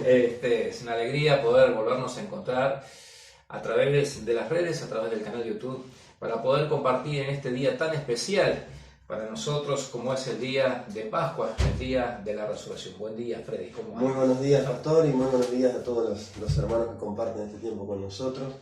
Es una alegría poder volvernos a encontrar a través de las redes, a través del canal YouTube, para poder compartir en este día tan especial para nosotros como es el día de Pascua, el día de la resurrección. Buen día, Freddy. ¿Cómo Muy andas? buenos días, Pastor, y muy buenos días a todos los hermanos que comparten este tiempo con nosotros.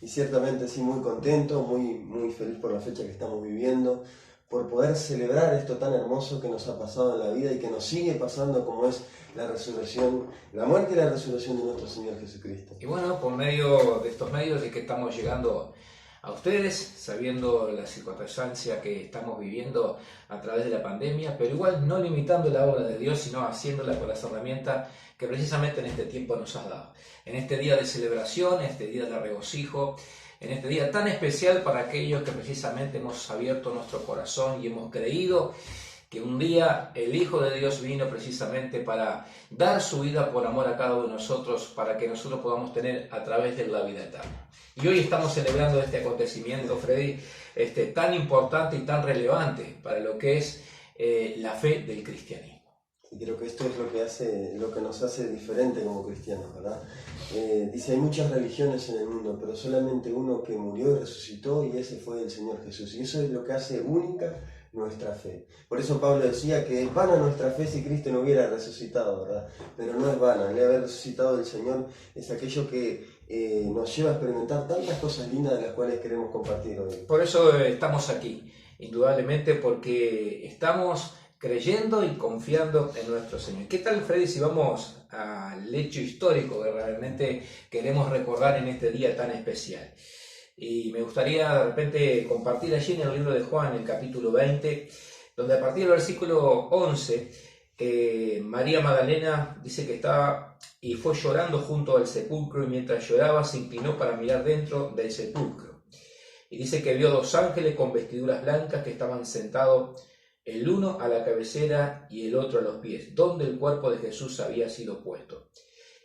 Y ciertamente sí, muy contento, muy feliz por la fecha que estamos viviendo, por poder celebrar esto tan hermoso que nos ha pasado en la vida y que nos sigue pasando, como es la resurrección, la muerte y la resurrección de nuestro Señor Jesucristo. Y bueno, por medio de estos medios es que estamos llegando a ustedes, sabiendo la circunstancia que estamos viviendo a través de la pandemia, pero igual no limitando la obra de Dios, sino haciéndola con las herramientas que precisamente en este tiempo nos has dado. En este día de celebración, en este día de regocijo, en este día tan especial para aquellos que precisamente hemos abierto nuestro corazón y hemos creído que un día el Hijo de Dios vino precisamente para dar su vida por amor a cada uno de nosotros, para que nosotros podamos tener a través de la vida eterna. Y hoy estamos celebrando este acontecimiento, Freddy, tan importante y tan relevante para lo que es la fe del cristianismo. Y creo que esto es lo que nos hace diferente como cristianos, ¿verdad? Dice, hay muchas religiones en el mundo, pero solamente uno que murió y resucitó, y ese fue el Señor Jesús. Y eso es lo que hace única nuestra fe. Por eso Pablo decía que es vana nuestra fe si Cristo no hubiera resucitado, ¿verdad? Pero no es vana. El haber resucitado del Señor es aquello que nos lleva a experimentar tantas cosas lindas de las cuales queremos compartir hoy. Por eso estamos aquí, indudablemente, porque estamos creyendo y confiando en nuestro Señor. ¿Qué tal, Freddy, si vamos al hecho histórico que realmente queremos recordar en este día tan especial? Y me gustaría de repente compartir allí en el libro de Juan, el capítulo 20, donde a partir del versículo 11, María Magdalena dice que estaba y fue llorando junto al sepulcro, y mientras lloraba se inclinó para mirar dentro del sepulcro. Y dice que vio dos ángeles con vestiduras blancas que estaban sentados, el uno a la cabecera y el otro a los pies, donde el cuerpo de Jesús había sido puesto.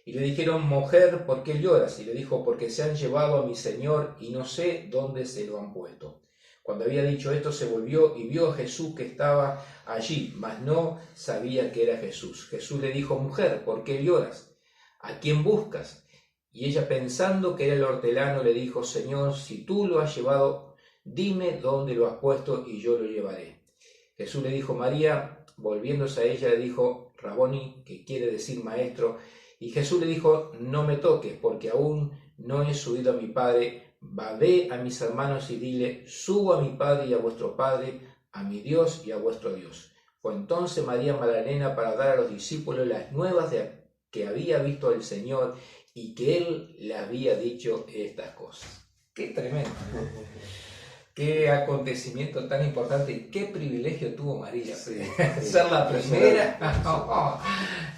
Y le dijeron, mujer, ¿por qué lloras? Y le dijo, porque se han llevado a mi Señor y no sé dónde se lo han puesto. Cuando había dicho esto, se volvió y vio a Jesús que estaba allí, mas no sabía que era Jesús. Jesús le dijo, mujer, ¿por qué lloras? ¿A quién buscas? Y ella, pensando que era el hortelano, le dijo, Señor, si tú lo has llevado, dime dónde lo has puesto y yo lo llevaré. Jesús le dijo, María. Volviéndose a ella, le dijo, Raboni, que quiere decir maestro. Y Jesús le dijo, no me toques, porque aún no he subido a mi Padre. Ve a mis hermanos y dile, subo a mi Padre y a vuestro Padre, a mi Dios y a vuestro Dios. Fue entonces María Magdalena para dar a los discípulos las nuevas de que había visto al Señor y que Él le había dicho estas cosas. ¡Qué tremendo! Qué acontecimiento tan importante y qué privilegio tuvo María. Sí, ser la primera,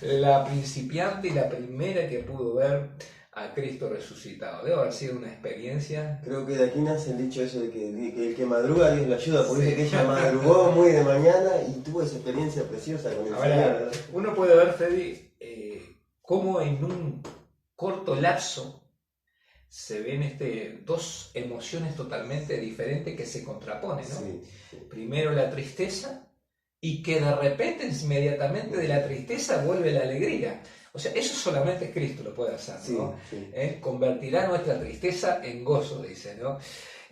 la principiante y la primera que pudo ver a Cristo resucitado. Debe haber sido una experiencia. Creo que de aquí nace el dicho eso de que el que madruga Dios le ayuda, porque dice que ella madrugó muy de mañana y tuvo esa experiencia preciosa con el Señor, ¿verdad? Uno puede ver, Freddy, cómo en un corto lapso se ven dos emociones totalmente diferentes que se contraponen, ¿no? Sí. Primero la tristeza, y que de repente, inmediatamente de la tristeza vuelve la alegría. O sea, eso solamente Cristo lo puede hacer, ¿no? Sí. Convertirá nuestra tristeza en gozo, dice, ¿no?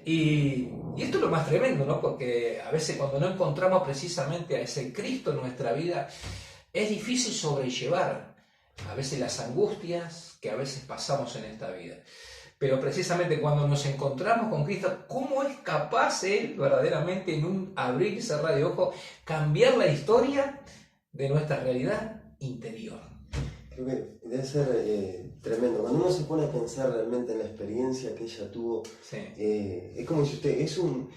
Y esto es lo más tremendo, ¿no? Porque a veces cuando no encontramos precisamente a ese Cristo en nuestra vida, es difícil sobrellevar a veces las angustias que a veces pasamos en esta vida. Pero precisamente cuando nos encontramos con Cristo, ¿cómo es capaz Él verdaderamente en un abrir y cerrar de ojos cambiar la historia de nuestra realidad interior? Creo que debe ser tremendo. Cuando uno se pone a pensar realmente en la experiencia que ella tuvo, Sí. Es como si es un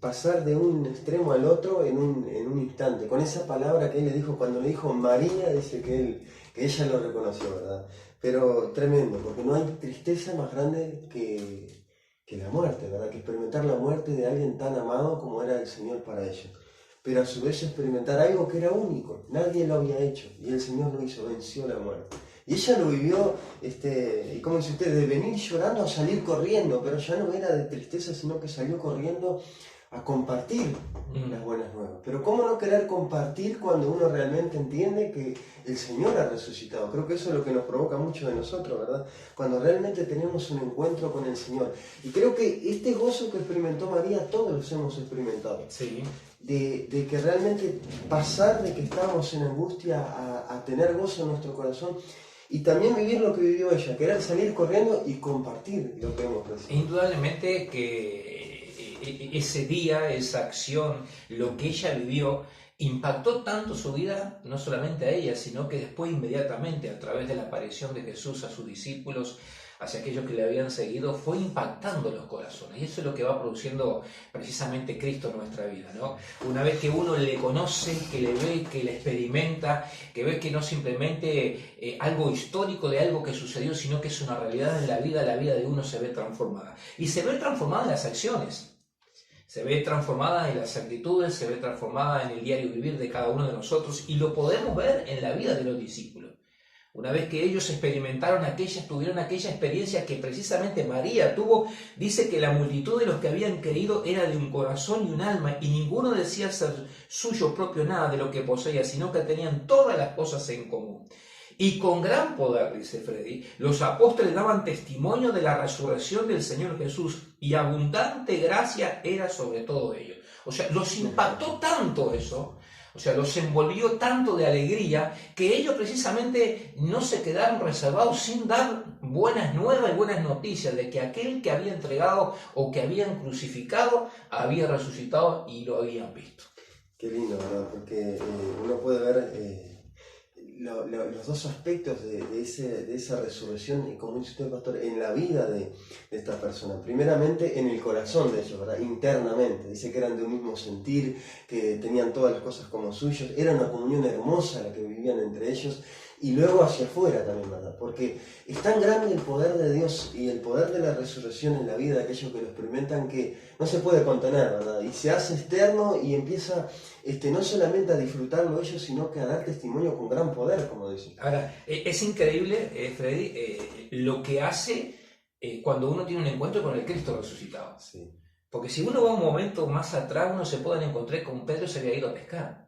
pasar de un extremo al otro en un instante. Con esa palabra que él le dijo, cuando le dijo María, dice que ella lo reconoció, ¿verdad? Pero tremendo, porque no hay tristeza más grande que la muerte, ¿verdad? Que experimentar la muerte de alguien tan amado como era el Señor para ellos. Pero a su vez experimentar algo que era único, nadie lo había hecho, y el Señor lo hizo, venció la muerte. Y ella lo vivió, y como dice usted, de venir llorando a salir corriendo, pero ya no era de tristeza, sino que salió corriendo a compartir las buenas nuevas. Pero ¿cómo no querer compartir cuando uno realmente entiende que el Señor ha resucitado? Creo que eso es lo que nos provoca mucho de nosotros, ¿verdad? Cuando realmente tenemos un encuentro con el Señor. Y creo que este gozo que experimentó María, todos los hemos experimentado. Sí. De que realmente pasar de que estábamos en angustia a tener gozo en nuestro corazón y también vivir lo que vivió ella, que era salir corriendo y compartir lo que hemos recibido. Indudablemente que ese día, esa acción, lo que ella vivió, impactó tanto su vida, no solamente a ella, sino que después inmediatamente, a través de la aparición de Jesús a sus discípulos, hacia aquellos que le habían seguido, fue impactando los corazones. Y eso es lo que va produciendo precisamente Cristo en nuestra vida, ¿no? Una vez que uno le conoce, que le ve, que le experimenta, que ve que no simplemente algo histórico de algo que sucedió, sino que es una realidad en la vida de uno se ve transformada. Y se ve transformada en las acciones. Se ve transformada en las actitudes, se ve transformada en el diario vivir de cada uno de nosotros y lo podemos ver en la vida de los discípulos. Una vez que ellos tuvieron aquella experiencia que precisamente María tuvo, dice que la multitud de los que habían creído era de un corazón y un alma y ninguno decía ser suyo propio nada de lo que poseía, sino que tenían todas las cosas en común. Y con gran poder, dice Freddy, los apóstoles daban testimonio de la resurrección del Señor Jesús y abundante gracia era sobre todo ellos. O sea, los impactó tanto eso, o sea, los envolvió tanto de alegría que ellos precisamente no se quedaron reservados sin dar buenas nuevas y buenas noticias de que aquel que había entregado o que habían crucificado había resucitado y lo habían visto. Qué lindo, ¿verdad? Porque uno puede ver los dos aspectos de esa resurrección, como dice usted, pastor, en la vida de esta persona. Primeramente en el corazón de ellos, ¿verdad? Internamente. Dice que eran de un mismo sentir, que tenían todas las cosas como suyos. Era una comunión hermosa la que vivían entre ellos. Y luego hacia afuera también, ¿verdad? Porque es tan grande el poder de Dios y el poder de la resurrección en la vida de aquellos que lo experimentan que no se puede contener, ¿verdad? Y se hace externo y empieza no solamente a disfrutarlo ellos, sino que a dar testimonio con gran poder, como dicen. Ahora, es increíble, Freddy, lo que hace cuando uno tiene un encuentro con el Cristo resucitado. Sí. Porque si uno va un momento más atrás, uno se puede encontrar con Pedro, se había ido a pescar.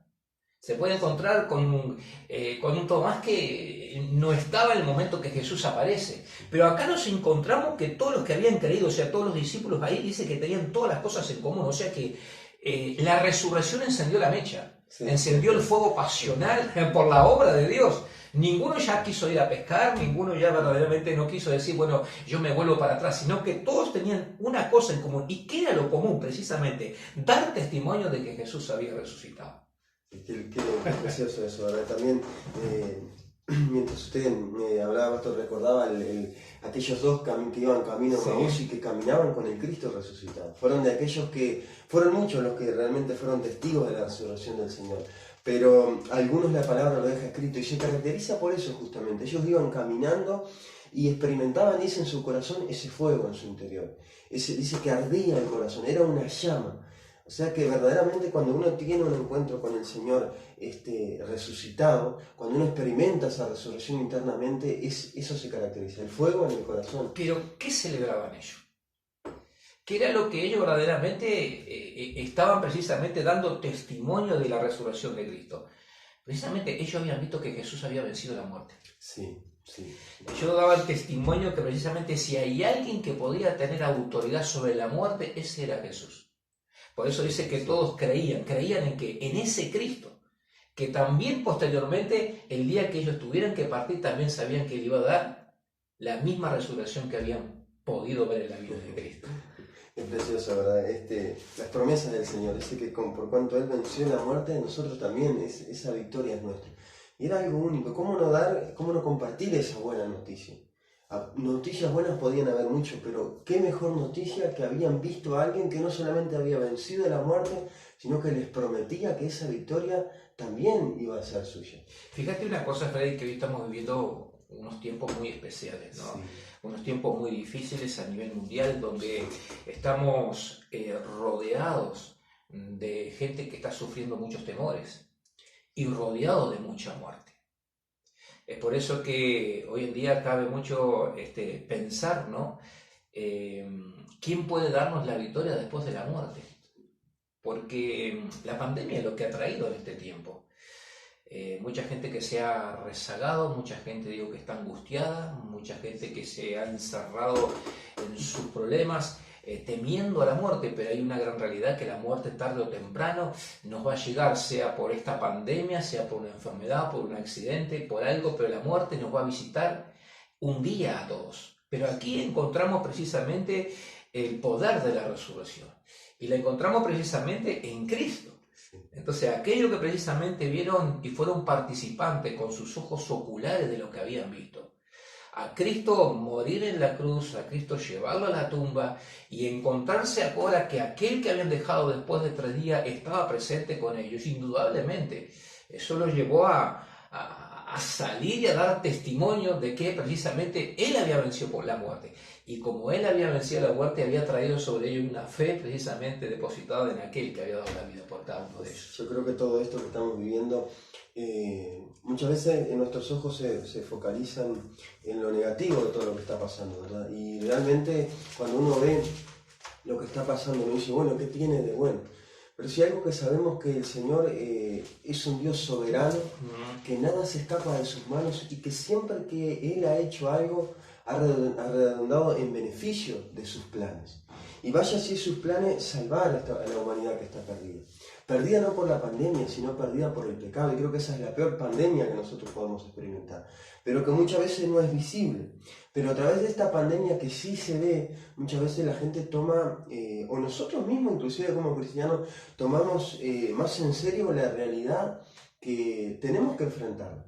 Se puede encontrar con un Tomás que no estaba en el momento que Jesús aparece. Pero acá nos encontramos que todos los que habían creído, o sea, todos los discípulos ahí, dice que tenían todas las cosas en común. O sea que la resurrección encendió la mecha, sí, encendió el fuego pasional por la obra de Dios. Ninguno ya quiso ir a pescar, ninguno ya verdaderamente no quiso decir, bueno, yo me vuelvo para atrás, sino que todos tenían una cosa en común. ¿Y qué era lo común? Precisamente, dar testimonio de que Jesús había resucitado. Qué precioso eso, ¿verdad? También, mientras usted me hablaba, pastor, recordaba aquellos dos que iban camino a Maús y que caminaban con el Cristo resucitado. Fueron de aquellos que, fueron muchos los que realmente fueron testigos de la resurrección del Señor. Pero algunos la palabra lo deja escrito y se caracteriza por eso justamente. Ellos iban caminando y experimentaban, dice, en su corazón ese fuego en su interior. Dice que ardía el corazón, era una llama. O sea que verdaderamente cuando uno tiene un encuentro con el Señor resucitado, cuando uno experimenta esa resurrección internamente, eso se caracteriza, el fuego en el corazón. Pero, ¿qué celebraban ellos? ¿Qué era lo que ellos verdaderamente estaban precisamente dando testimonio de la resurrección de Cristo? Precisamente ellos habían visto que Jesús había vencido la muerte. Sí. Sí. Ellos daban testimonio que precisamente si hay alguien que podía tener autoridad sobre la muerte, ese era Jesús. Por eso dice que todos creían en que en ese Cristo, que también posteriormente, el día que ellos tuvieran que partir, también sabían que le iba a dar la misma resurrección que habían podido ver en la vida de Cristo. Es precioso, ¿verdad? Las promesas del Señor, que por cuanto Él venció la muerte, nosotros también, esa victoria es nuestra. Y era algo único. ¿Cómo no compartir esa buena noticia? Noticias buenas podían haber mucho, pero qué mejor noticia que habían visto a alguien que no solamente había vencido la muerte, sino que les prometía que esa victoria también iba a ser suya. Fíjate una cosa, Freddy, que hoy estamos viviendo unos tiempos muy especiales, ¿no? Sí. Unos tiempos muy difíciles a nivel mundial, donde estamos rodeados de gente que está sufriendo muchos temores y rodeados de mucha muerte. Es por eso que hoy en día cabe mucho pensar, ¿no? ¿Quién puede darnos la victoria después de la muerte? porque la pandemia es lo que ha traído en este tiempo. Mucha gente que se ha rezagado, mucha gente digo que está angustiada, mucha gente que se ha encerrado en sus problemas, temiendo a la muerte, pero hay una gran realidad que la muerte tarde o temprano nos va a llegar, sea por esta pandemia, sea por una enfermedad, por un accidente, por algo, pero la muerte nos va a visitar un día a todos. Pero aquí encontramos precisamente el poder de la resurrección y la encontramos precisamente en Cristo. Entonces, aquellos que precisamente vieron y fueron participantes con sus ojos oculares de lo que habían visto, a Cristo morir en la cruz, a Cristo llevarlo a la tumba y encontrarse ahora que aquel que habían dejado después de 3 días estaba presente con ellos, indudablemente, eso los llevó a salir y a dar testimonio de que precisamente Él había vencido por la muerte. Y como Él había vencido la muerte, había traído sobre ellos una fe precisamente depositada en aquel que había dado la vida por cada uno de ellos. Yo creo que todo esto que estamos viviendo, muchas veces en nuestros ojos se focalizan en lo negativo de todo lo que está pasando, ¿verdad? Y realmente cuando uno ve lo que está pasando, uno dice, bueno, ¿qué tiene de bueno? Pero si hay algo que sabemos que el Señor es un Dios soberano, que nada se escapa de sus manos y que siempre que Él ha hecho algo, ha redundado en beneficio de sus planes. Y vaya si sus planes salvar a la humanidad que está perdida. Perdida no por la pandemia, sino perdida por el pecado. Y creo que esa es la peor pandemia que nosotros podemos experimentar. Pero que muchas veces no es visible. Pero a través de esta pandemia que sí se ve, muchas veces la gente toma, o nosotros mismos inclusive como cristianos, tomamos más en serio la realidad que tenemos que enfrentar.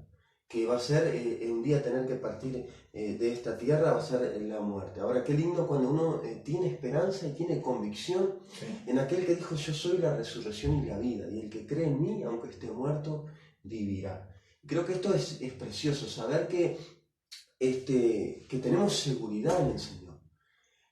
Que va a ser un día tener que partir de esta tierra, va a ser la muerte. Ahora, qué lindo cuando uno tiene esperanza y tiene convicción en aquel que dijo, yo soy la resurrección y la vida, y el que cree en mí, aunque esté muerto, vivirá. Creo que esto es precioso, saber que tenemos seguridad en el Señor.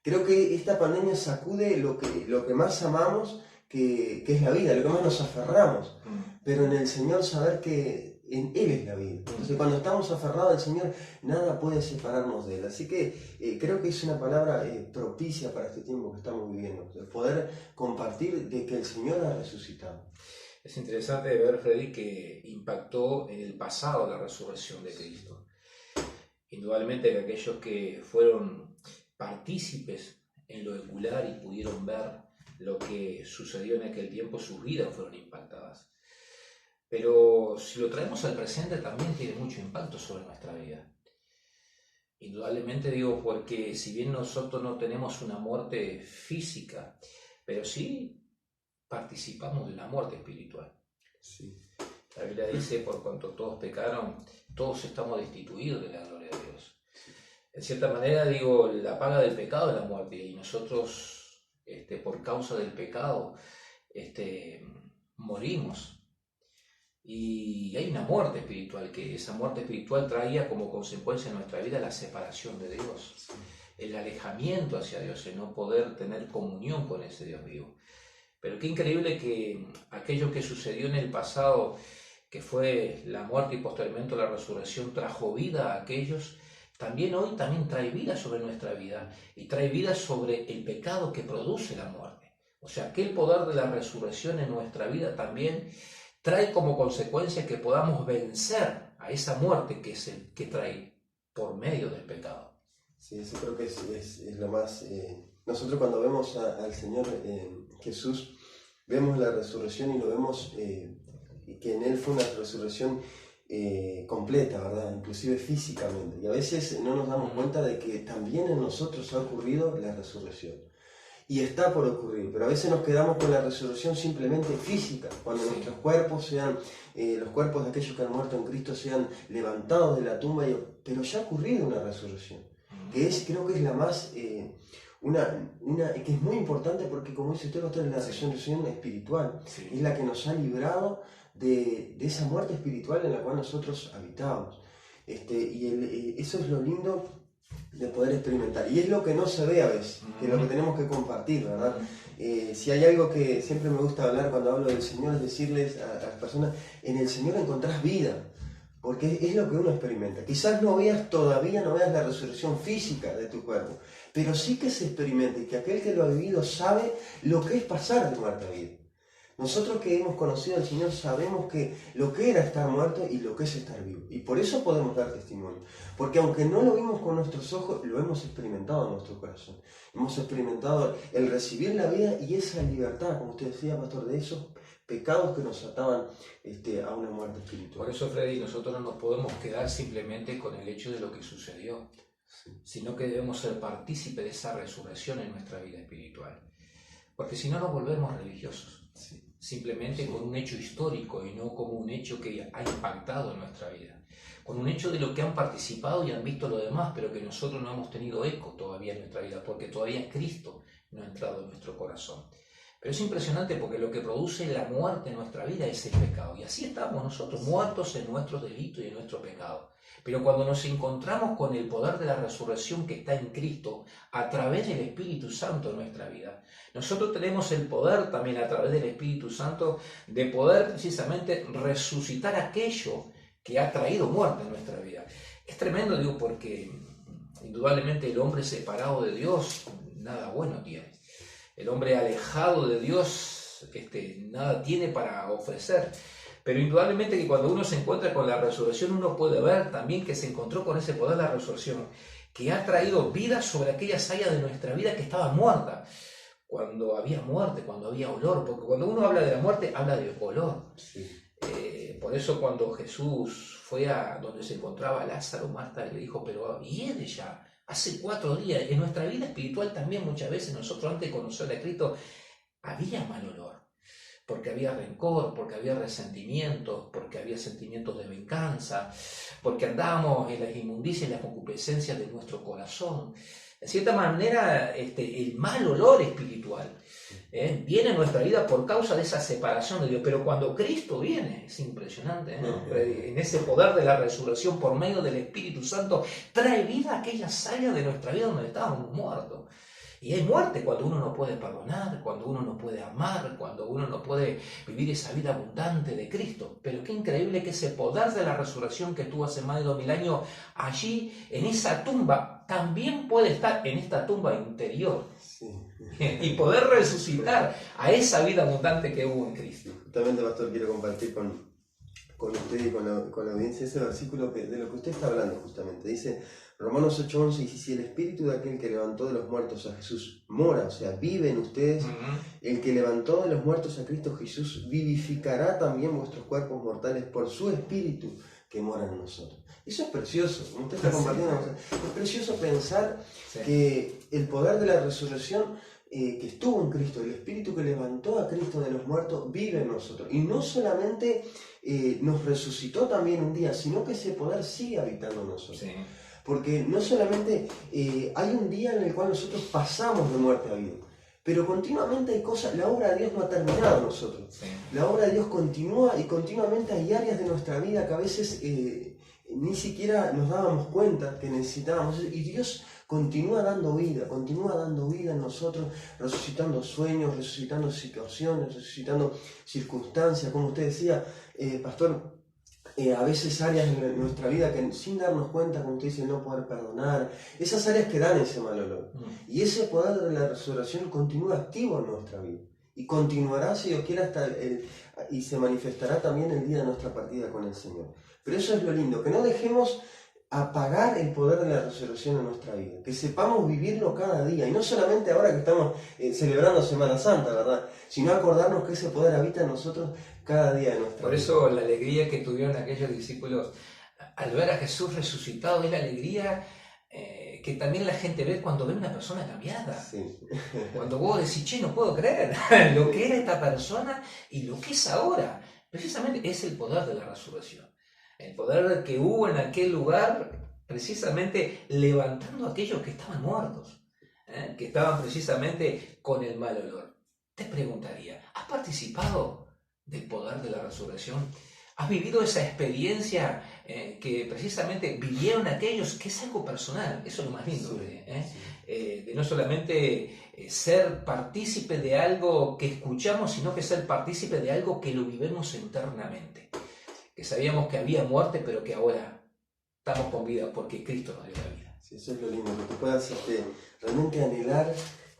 Creo que esta pandemia sacude lo que más amamos, que es la vida, lo que más nos aferramos. Pero en el Señor saber que en Él es la vida. Entonces cuando estamos aferrados al Señor, nada puede separarnos de Él. Así que creo que es una palabra propicia para este tiempo que estamos viviendo. El poder compartir de que el Señor ha resucitado. Es interesante ver, Freddy, que impactó en el pasado la resurrección de Cristo. Indudablemente que aquellos que fueron partícipes en lo ocular y pudieron ver lo que sucedió en aquel tiempo, sus vidas fueron impactadas. Pero si lo traemos al presente también tiene mucho impacto sobre nuestra vida. Indudablemente digo porque si bien nosotros no tenemos una muerte física, pero sí participamos de una muerte espiritual. Sí. La Biblia dice, por cuanto todos pecaron, todos estamos destituidos de la gloria de Dios. En cierta manera digo, la paga del pecado es la muerte y nosotros por causa del pecado morimos. Y hay una muerte espiritual, que esa muerte espiritual traía como consecuencia en nuestra vida la separación de Dios, el alejamiento hacia Dios, el no poder tener comunión con ese Dios vivo. Pero qué increíble que aquello que sucedió en el pasado, que fue la muerte y posteriormente la resurrección, trajo vida a aquellos, también hoy también trae vida sobre nuestra vida y trae vida sobre el pecado que produce la muerte. O sea, que el poder de la resurrección en nuestra vida también trae como consecuencia que podamos vencer a esa muerte que trae por medio del pecado. Sí, eso creo que es lo más... Nosotros cuando vemos al Señor Jesús, vemos la resurrección y lo vemos que en Él fue una resurrección completa, ¿verdad? Inclusive físicamente. Y a veces no nos damos cuenta de que también en nosotros ha ocurrido la resurrección. Y está por ocurrir, pero a veces nos quedamos con la resurrección simplemente física, cuando nuestros cuerpos sean, los cuerpos de aquellos que han muerto en Cristo sean levantados de la tumba, pero ya ha ocurrido una resurrección, que creo que es la más, que es muy importante porque como dice usted, es la resurrección espiritual, es la que nos ha librado de esa muerte espiritual en la cual nosotros habitábamos. Eso es lo lindo de poder experimentar. Y es lo que no se ve a veces, que es lo que tenemos que compartir, ¿verdad? Si hay algo que siempre me gusta hablar cuando hablo del Señor, es decirles a las personas, en el Señor encontrás vida, porque es lo que uno experimenta. Quizás no veas la resurrección física de tu cuerpo, pero sí que se experimenta y que aquel que lo ha vivido sabe lo que es pasar de muerte a vida. Nosotros que hemos conocido al Señor sabemos que lo que era estar muerto y lo que es estar vivo. Y por eso podemos dar testimonio. Porque aunque no lo vimos con nuestros ojos, lo hemos experimentado en nuestro corazón. Hemos experimentado el recibir la vida y esa libertad, como usted decía, pastor, de esos pecados que nos ataban a una muerte espiritual. Por eso, Freddy, nosotros no nos podemos quedar simplemente con el hecho de lo que sucedió, sino que debemos ser partícipes de esa resurrección en nuestra vida espiritual. Porque si no nos volvemos religiosos, simplemente con un hecho histórico y no como un hecho que ha impactado en nuestra vida, con un hecho de lo que han participado y han visto los demás, pero que nosotros no hemos tenido eco todavía en nuestra vida, porque todavía Cristo no ha entrado en nuestro corazón. Pero es impresionante porque lo que produce la muerte en nuestra vida es el pecado. Y así estamos nosotros, muertos en nuestros delitos y en nuestro pecado. Pero cuando nos encontramos con el poder de la resurrección que está en Cristo, a través del Espíritu Santo en nuestra vida, nosotros tenemos el poder también a través del Espíritu Santo de poder precisamente resucitar aquello que ha traído muerte en nuestra vida. Es tremendo, digo, porque indudablemente el hombre separado de Dios nada bueno tiene. El hombre alejado de Dios nada tiene para ofrecer. Pero indudablemente que cuando uno se encuentra con la resurrección, uno puede ver también que se encontró con ese poder de la resurrección, que ha traído vida sobre aquellas áreas de nuestra vida que estaban muertas. Cuando había muerte, cuando había olor, porque cuando uno habla de la muerte, habla de olor. Sí. Por eso cuando Jesús fue a donde se encontraba Lázaro, Marta le dijo, pero hiede ya. Hace 4 días, en nuestra vida espiritual también muchas veces nosotros antes de conocer a Cristo había mal olor, porque había rencor, porque había resentimientos, porque había sentimientos de venganza, porque andábamos en las inmundicias y las concupiscencias de nuestro corazón. De cierta manera, el mal olor espiritual viene a nuestra vida por causa de esa separación de Dios. Pero cuando Cristo viene, es impresionante, en ese poder de la resurrección por medio del Espíritu Santo, trae vida a aquellas áreas de nuestra vida donde estábamos muertos. Y hay muerte cuando uno no puede perdonar, cuando uno no puede amar, cuando uno no puede vivir esa vida abundante de Cristo. Pero qué increíble que ese poder de la resurrección que tuvo hace más de 2000 años, allí, en esa tumba, también puede estar en esta tumba interior. Sí. Y poder resucitar a esa vida abundante que hubo en Cristo. Justamente, pastor, quiero compartir con usted y con la audiencia ese versículo de lo que usted está hablando justamente. Dice Romanos 8:11, y si el espíritu de aquel que levantó de los muertos a Jesús mora, o sea, vive en ustedes, el que levantó de los muertos a Cristo Jesús vivificará también vuestros cuerpos mortales por su espíritu que mora en nosotros. Eso es precioso, como usted está compartiendo. Es precioso pensar que el poder de la resurrección que estuvo en Cristo, el espíritu que levantó a Cristo de los muertos, vive en nosotros. Y no solamente nos resucitó también un día, sino que ese poder sigue habitando en nosotros. Sí. Porque no solamente hay un día en el cual nosotros pasamos de muerte a vida, pero continuamente hay cosas, la obra de Dios no ha terminado en nosotros. Sí. La obra de Dios continúa y continuamente hay áreas de nuestra vida que a veces ni siquiera nos dábamos cuenta que necesitábamos. Y Dios continúa dando vida en nosotros, resucitando sueños, resucitando situaciones, resucitando circunstancias, como usted decía, pastor. A veces áreas en nuestra vida que sin darnos cuenta, como usted dice, no poder perdonar, esas áreas que dan ese mal olor. Y ese poder de la resurrección continúa activo en nuestra vida. Y continuará, si Dios quiere, y se manifestará también el día de nuestra partida con el Señor. Pero eso es lo lindo, que no dejemos apagar el poder de la resurrección en nuestra vida, que sepamos vivirlo cada día, y no solamente ahora que estamos celebrando Semana Santa, ¿verdad? Sino acordarnos que ese poder habita en nosotros cada día de nuestra vida. Por eso la alegría que tuvieron aquellos discípulos al ver a Jesús resucitado es la alegría que también la gente ve cuando ve a una persona cambiada. Sí. Cuando vos decís, che, no puedo creer lo que era esta persona y lo que es ahora. Precisamente es el poder de la resurrección. El poder que hubo en aquel lugar, precisamente levantando a aquellos que estaban muertos, que estaban precisamente con el mal olor. Te preguntaría, ¿has participado del poder de la resurrección? ¿Has vivido esa experiencia que precisamente vivieron aquellos, que es algo personal? Eso es lo más lindo, de no solamente ser partícipe de algo que escuchamos, sino que ser partícipe de algo que lo vivimos internamente. Que sabíamos que había muerte, pero que ahora estamos con vida porque Cristo nos dio la vida. Sí, eso es lo lindo, que tú puedas realmente anhelar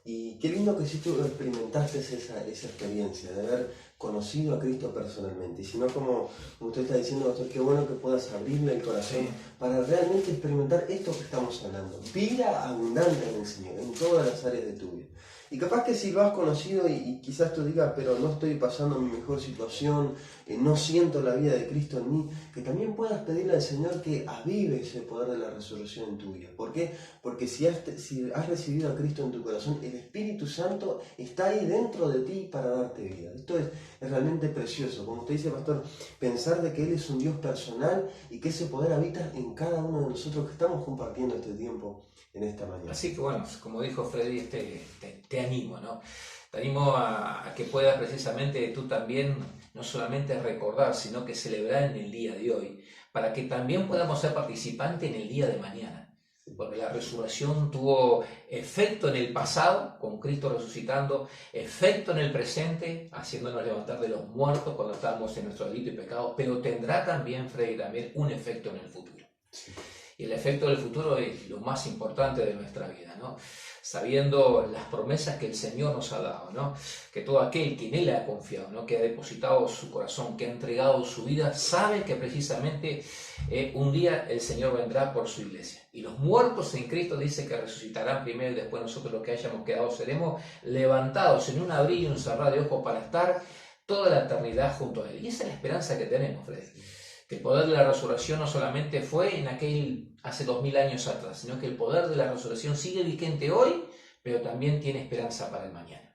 Y qué lindo que si tú experimentaste esa experiencia de haber conocido a Cristo personalmente. Y si no, como usted está diciendo, pastor, qué bueno que puedas abrirle el corazón para realmente experimentar esto que estamos hablando. Vida abundante en el Señor, en todas las áreas de tu vida. Y capaz que si lo has conocido y quizás tú digas, pero no estoy pasando mi mejor situación, no siento la vida de Cristo en mí, que también puedas pedirle al Señor que avive ese poder de la resurrección en tu vida. ¿Por qué? Porque si has recibido a Cristo en tu corazón, el Espíritu Santo está ahí dentro de ti para darte vida. Esto es realmente precioso. Como usted dice, pastor, pensar de que Él es un Dios personal y que ese poder habita en cada uno de nosotros que estamos compartiendo este tiempo en esta mañana. Así que bueno, como dijo Freddy, te animo, ¿no? Te animo a que puedas precisamente tú también no solamente recordar, sino que celebrar en el día de hoy, para que también podamos ser participantes en el día de mañana. Porque la resurrección tuvo efecto en el pasado, con Cristo resucitando, efecto en el presente, haciéndonos levantar de los muertos cuando estábamos en nuestro delito y pecado, pero tendrá también, Freddy, también un efecto en el futuro. Sí. Y el efecto del futuro es lo más importante de nuestra vida, ¿no? Sabiendo las promesas que el Señor nos ha dado, ¿no? Que todo aquel que en Él ha confiado, ¿no? Que ha depositado su corazón, que ha entregado su vida, sabe que precisamente un día el Señor vendrá por su iglesia. Y los muertos en Cristo dice que resucitarán primero y después nosotros los que hayamos quedado seremos levantados en un abrir y un cerrar de ojos para estar toda la eternidad junto a Él. Y esa es la esperanza que tenemos, Fred. Que el poder de la resurrección no solamente fue en hace 2000 años atrás, sino que el poder de la resurrección sigue vigente hoy, pero también tiene esperanza para el mañana.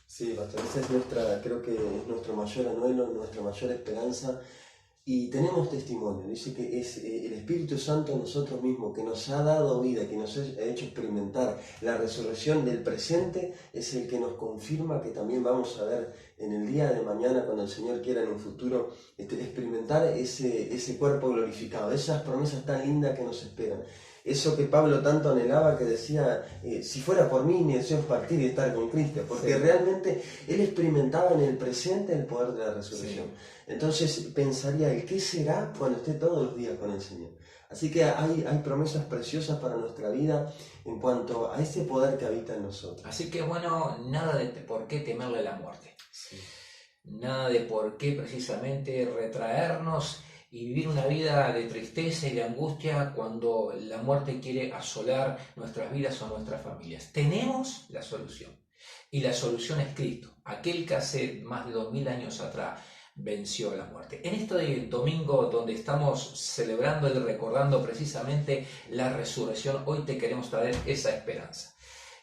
Sí, pastor, esa es creo que es nuestro mayor anhelo, nuestra mayor esperanza. Y tenemos testimonio, dice que es el Espíritu Santo en nosotros mismos que nos ha dado vida, que nos ha hecho experimentar la resurrección del presente, es el que nos confirma que también vamos a ver en el día de mañana, cuando el Señor quiera en un futuro, experimentar ese cuerpo glorificado, esas promesas tan lindas que nos esperan. Eso que Pablo tanto anhelaba, que decía, si fuera por mí, mi deseo es partir y estar con Cristo, porque realmente él experimentaba en el presente el poder de la resurrección. Sí. Entonces pensaría, ¿qué será cuando esté todos los días con el Señor? Así que hay promesas preciosas para nuestra vida en cuanto a ese poder que habita en nosotros. Así que bueno, nada de por qué temerle la muerte. Sí. Nada de por qué precisamente retraernos y vivir una vida de tristeza y de angustia cuando la muerte quiere asolar nuestras vidas o nuestras familias. Tenemos la solución. Y la solución es Cristo, aquel que hace más de 2000 años atrás venció la muerte. En este domingo donde estamos celebrando y recordando precisamente la resurrección, hoy te queremos traer esa esperanza.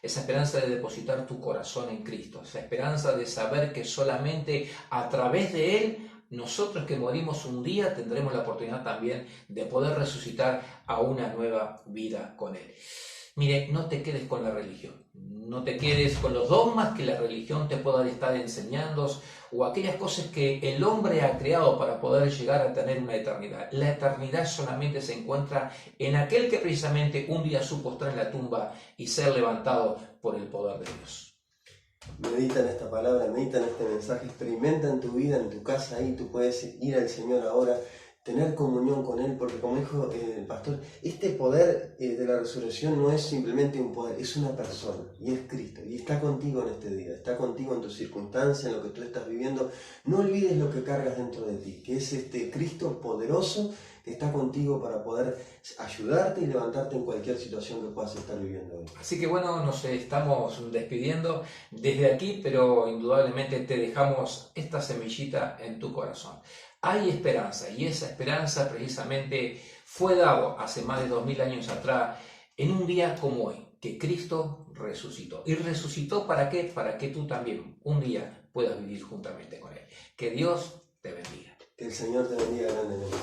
Esa esperanza de depositar tu corazón en Cristo. Esa esperanza de saber que solamente a través de Él nosotros que morimos un día tendremos la oportunidad también de poder resucitar a una nueva vida con Él. Mire, no te quedes con la religión, no te quedes con los dogmas que la religión te pueda estar enseñando o aquellas cosas que el hombre ha creado para poder llegar a tener una eternidad. La eternidad solamente se encuentra en aquel que precisamente un día supo estar en la tumba y ser levantado por el poder de Dios. Medita en esta palabra, medita en este mensaje, experimenta en tu vida, en tu casa, ahí tú puedes ir al Señor ahora, tener comunión con Él, porque como dijo el pastor, este poder de la resurrección no es simplemente un poder, es una persona, y es Cristo, y está contigo en este día, está contigo en tus circunstancias, en lo que tú estás viviendo. No olvides lo que cargas dentro de ti, que es este Cristo poderoso que está contigo para poder ayudarte y levantarte en cualquier situación que puedas estar viviendo hoy. Así que bueno, nos estamos despidiendo desde aquí, pero indudablemente te dejamos esta semillita en tu corazón. Hay esperanza, y esa esperanza precisamente fue dado hace más de 2000 años atrás, en un día como hoy, que Cristo resucitó. ¿Y resucitó para qué? Para que tú también un día puedas vivir juntamente con Él. Que Dios te bendiga. Que el Señor te bendiga grandemente.